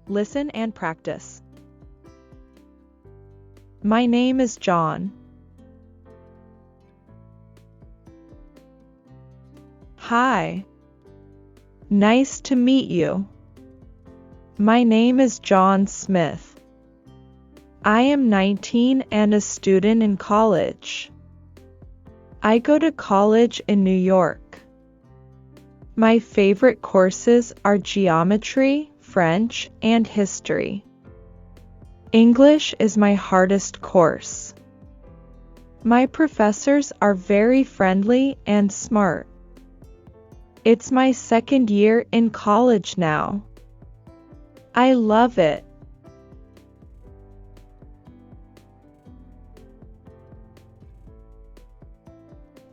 Listen and practice. My name is John. Hi. Nice to meet you. My name is John Smith. I am 19 and a student in college. I go to college in New York. My favorite courses are geometry, French, and history. English is my hardest course. My professors are very friendly and smart. It's my second year in college now. I love it.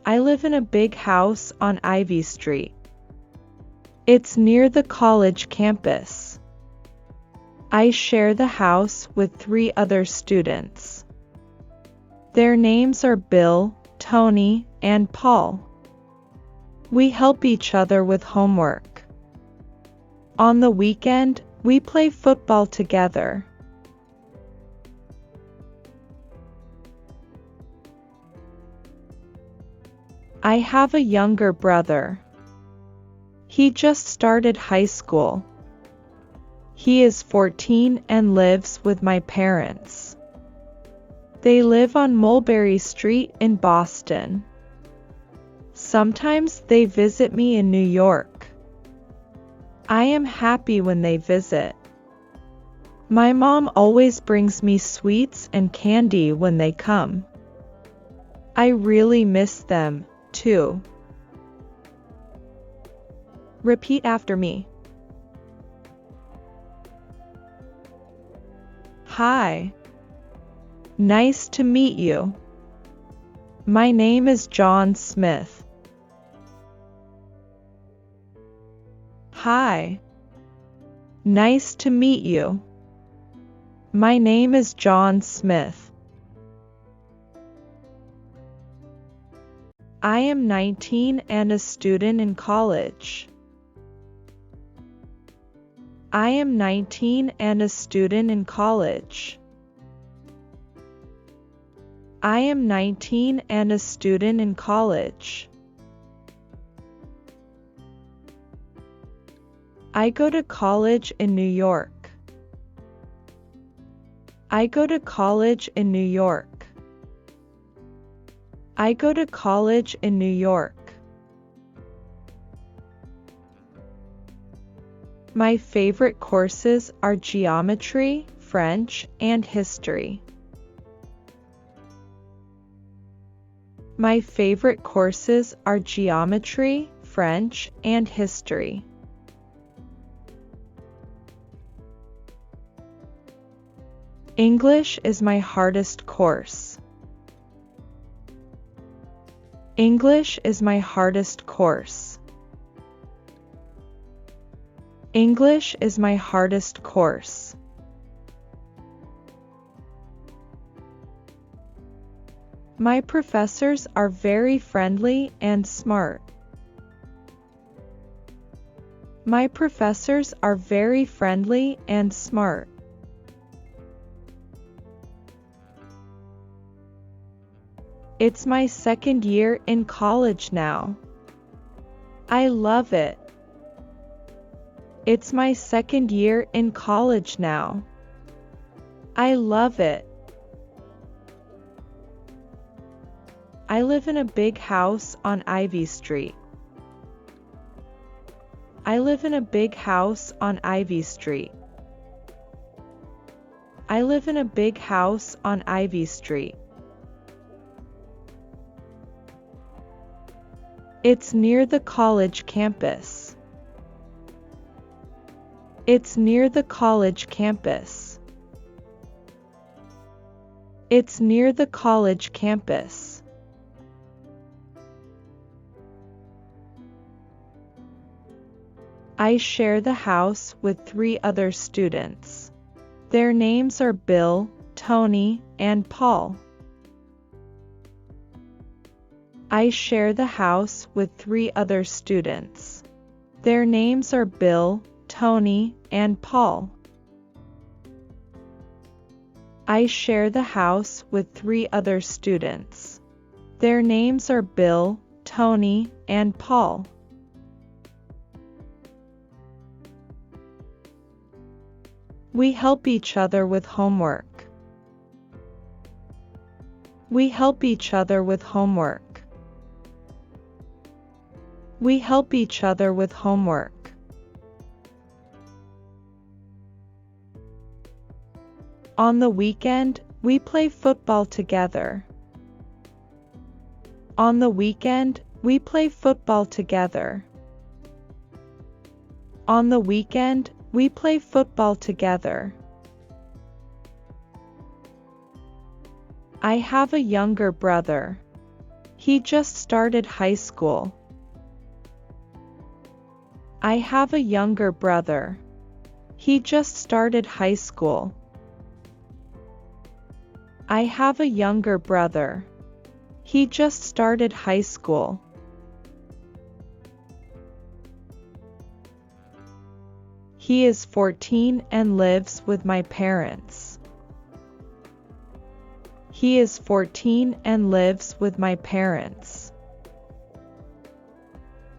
I live in a big house on Ivy Street. It's near the college campus. I share the house with 3 other students. Their names are Bill, Tony, and Paul. We help each other with homework. On the weekend, we play football together. I have a younger brother. He just started high school. He is 14 and lives with my parents. They live on Mulberry Street in Boston. Sometimes they visit me in New York. I am happy when they visit. My mom always brings me sweets and candy when they come. I really miss them, too. Repeat after me. Hi. Nice to meet you. My name is John Smith. Hi. Nice to meet you. My name is John Smith. I am 19 and a student in college. I am 19 and a student in college. I am 19 and a student in college. I go to college in New York. I go to college in New York. I go to college in New York. My favorite courses are geometry, French, and history. My favorite courses are geometry, French, and history. English is my hardest course. English is my hardest course. English is my hardest course. My professors are very friendly and smart. My professors are very friendly and smart. It's my second year in college now. I love it. It's my second year in college now. I love it. I live in a big house on Ivy Street. I live in a big house on Ivy Street. I live in a big house on Ivy Street. It's near the college campus. It's near the college campus. It's near the college campus. I share the house with 3 other students. Their names are Bill, Tony, and Paul. I share the house with 3 other students. Their names are Bill, Tony, and Paul. I share the house with 3 other students. Their names are Bill, Tony, and Paul. We help each other with homework. We help each other with homework. We help each other with homework. On the weekend, we play football together. On the weekend, we play football together. On the weekend, we play football together. I have a younger brother. He just started high school. I have a younger brother. He just started high school. I have a younger brother. He just started high school. He is 14 and lives with my parents. He is 14 and lives with my parents.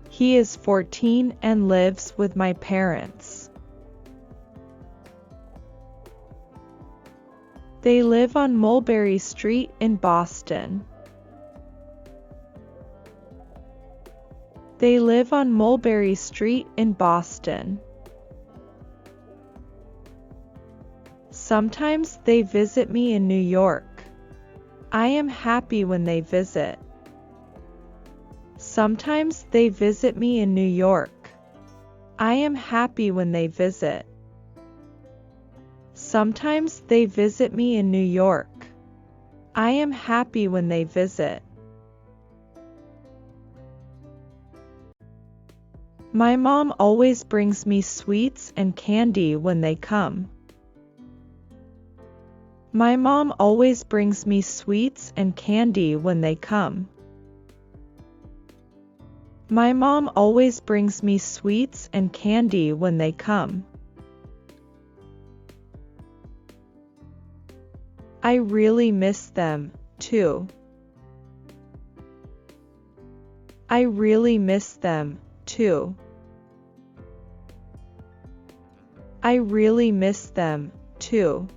He is 14 and lives with my parents. They live on Mulberry Street in Boston. They live on Mulberry Street in Boston. Sometimes they visit me in New York. I am happy when they visit. Sometimes they visit me in New York. I am happy when they visit. Sometimes they visit me in New York. I am happy when they visit. My mom always brings me sweets and candy when they come. My mom always brings me sweets and candy when they come. My mom always brings me sweets and candy when they come. I really miss them, too. I really miss them, too. I really miss them, too.